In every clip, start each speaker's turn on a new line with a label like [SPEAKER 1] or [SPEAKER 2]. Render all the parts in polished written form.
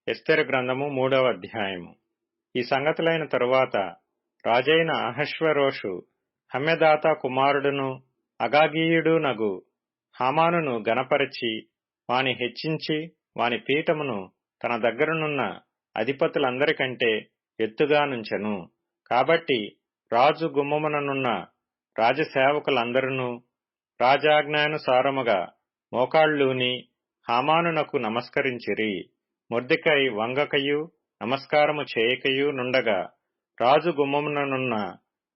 [SPEAKER 1] ఎస్తెరు గ్రంథము 3వ అధ్యాయము. ఈ సంగతులైన తరువాత రాజైన అహష్వేరోషు హమ్మెదాతా కుమారుడును అగాగీయుడునగు హామానును గనపరచి వాని హెచ్చించి వాని పీఠమును తన దగ్గరనున్న అధిపతులందరికంటే ఎత్తుగా నుంచెను. కాబట్టి రాజు గుమ్మముననున్న రాజసేవకులందరును రాజాజ్ఞానుసారముగా మోకాళ్ళూని హామానునకు నమస్కరించిరి. మొర్దెకై వంగకయు నమస్కారము చేయకయు నుండగా రాజు గుమ్మముననున్న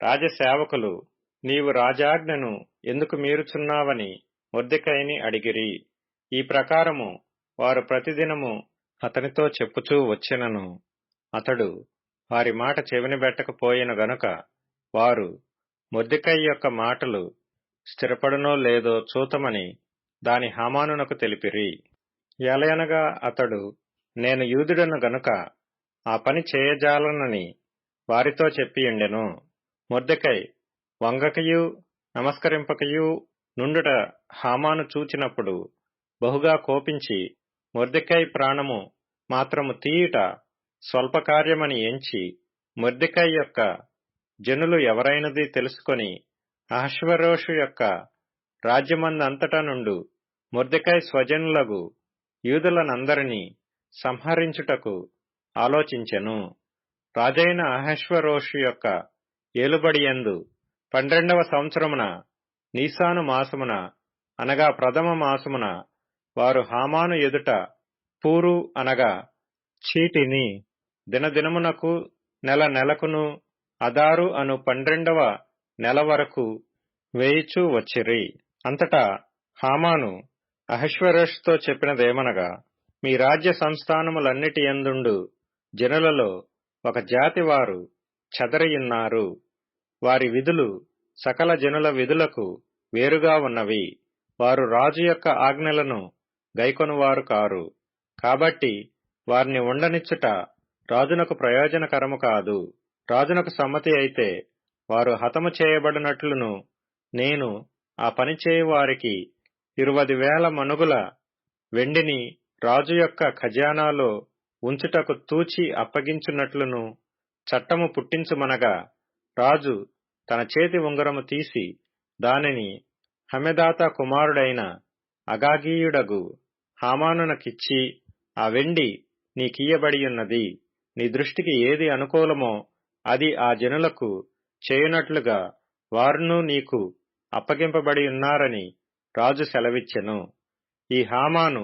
[SPEAKER 1] రాజసేవకులు, నీవు రాజాజ్ఞను ఎందుకు మీరుచున్నావని మొర్దెకైని అడిగిరి. ఈ ప్రకారము వారు ప్రతిదినము అతనితో చెప్పుచూ వచ్చినను అతడు వారి మాట చెవినబెట్టకపోయెను గనుక వారు మొర్దెకై యొక్క మాటలు స్థిరపడునో లేదో చూతమని దాని హామానునకు తెలిపిరి. ఎలయనగా అతడు, నేను యూదుడను గనుక ఆ పని చేయజాలనని వారితో చెప్పియుండెను. మొర్దెకై వంగకయు నమస్కరింపకయు నుండుట హామాను చూచినప్పుడు బహుగా కోపించి మొర్దెకై ప్రాణము మాత్రము తీయుట స్వల్పకార్యమని ఎంచి మొర్దెకై యొక్క జనులు ఎవరైనది తెలుసుకొని అహష్వేరోషు యొక్క రాజ్యమందంతటా నుండు మొర్దెకై స్వజనులగు యూదులనందరినీ సంహరించుటకు ఆలోచించెను. రాజైన అహష్వేరోషు యొక్క ఏలుబడియందు 12వ సంవత్సరమున నీసాను మాసమున అనగా ప్రథమ మాసమున వారు హామాను ఎదుట పూరు అనగా చీటిని దినదినమునకు నెల నెలకును అదారు అను 12వ నెల వరకు వేయిచూ వచ్చిరి. అంతటా హామాను అహష్వేరోషుతో చెప్పినదేమనగా, మీ రాజ్య సంస్థానములన్నిటి యందుండు జనులలో ఒక జాతి వారు చెదరియున్నారు. వారి విధులు సకల జనుల విధులకు వేరుగా ఉన్నవి. వారు రాజు యొక్క ఆజ్ఞలను గైకొనువారు కారు. కాబట్టి వారిని ఉండనిచ్చుట రాజునకు ప్రయోజనకరము కాదు. రాజునకు సమ్మతి అయితే వారు హతము చేయబడినట్లును నేను ఆ పని చేయు వారికి 20,000 మణుగుల వెండిని రాజు యొక్క ఖజానాలో ఉంచుటకు తూచి అప్పగించున్నట్లును చట్టము పుట్టించుమనగా, రాజు తన చేతి ఉంగరము తీసి దానిని హమ్మెదాతా కుమారుడైన అగాగీయుడగు హామానునకిచ్చి, ఆ వెండి నీకియ్యబడియున్నది. నీ దృష్టికి ఏది అనుకూలమో అది ఆ జనులకు చేయునట్లుగా వారును నీకు అప్పగింపబడియున్నారని రాజు సెలవిచ్చెను. ఈ హామాను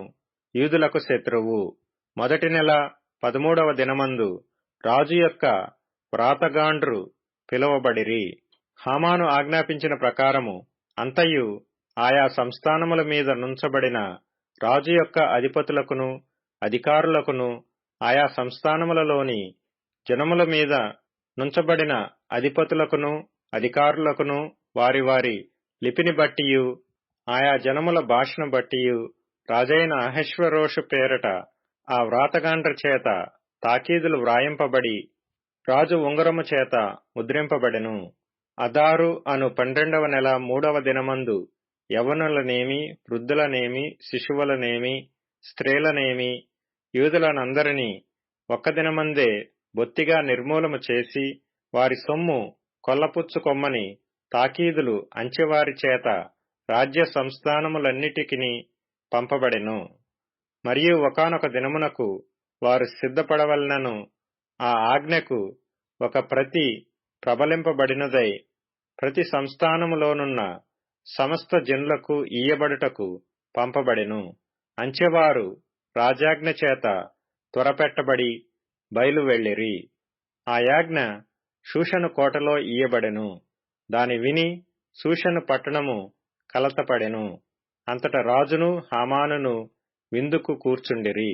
[SPEAKER 1] యూదులకు శత్రువు. మొదటి నెల 13వ దినమందు రాజు యొక్క వ్రాతగాండ్రు పిలువబడిరి. హామాను ఆజ్ఞాపించిన ప్రకారము అంతయు ఆయా సంస్థానముల మీద నుంచబడిన రాజు యొక్క అధిపతులకును అధికారులకును ఆయా సంస్థానములలోని జనముల మీద నుంచబడిన అధిపతులకును అధికారులకును వారి వారి లిపిని బట్టియు ఆయా జనముల భాషను బట్టియు రాజైన అహష్వేరోషు పేరట ఆ వ్రాతగాండ్ర చేత తాకీదులు వ్రాయింపబడి రాజు ఉంగరము చేత ముద్రింపబడెను. అదారు అను 12వ నెల 3వ దినమందు యవ్వనులనేమి, వృద్ధులనేమి, శిశువులనేమి, స్త్రీలనేమి, యూదులనందరినీ ఒక్క దినమందే బొత్తిగా నిర్మూలము చేసి వారి సొమ్ము కొల్లపుచ్చుకొమ్మని తాకీదులు అంచెవారి చేత రాజ్య సంస్థానములన్నిటికిని పంపబడెను. మరియు ఒకానొక దినమునకు వారు సిద్ధపడవలెనను ఆ ఆజ్ఞకు ఒక ప్రతి ప్రబలింపబడినదై ప్రతి సంస్థానములోనున్న సమస్త జనులకు ఇయ్యబడుటకు పంపబడెను. అంచెవారు రాజాజ్ఞ చేత త్వరపెట్టబడి బయలు వెళ్ళిరి. ఆ యాజ్ఞ షూషను కోటలో ఇయ్యబడెను. దాని విని షూషను పట్టణము కలతపడెను. అంతట రాజును హామానును విందుకు కూర్చుండిరి.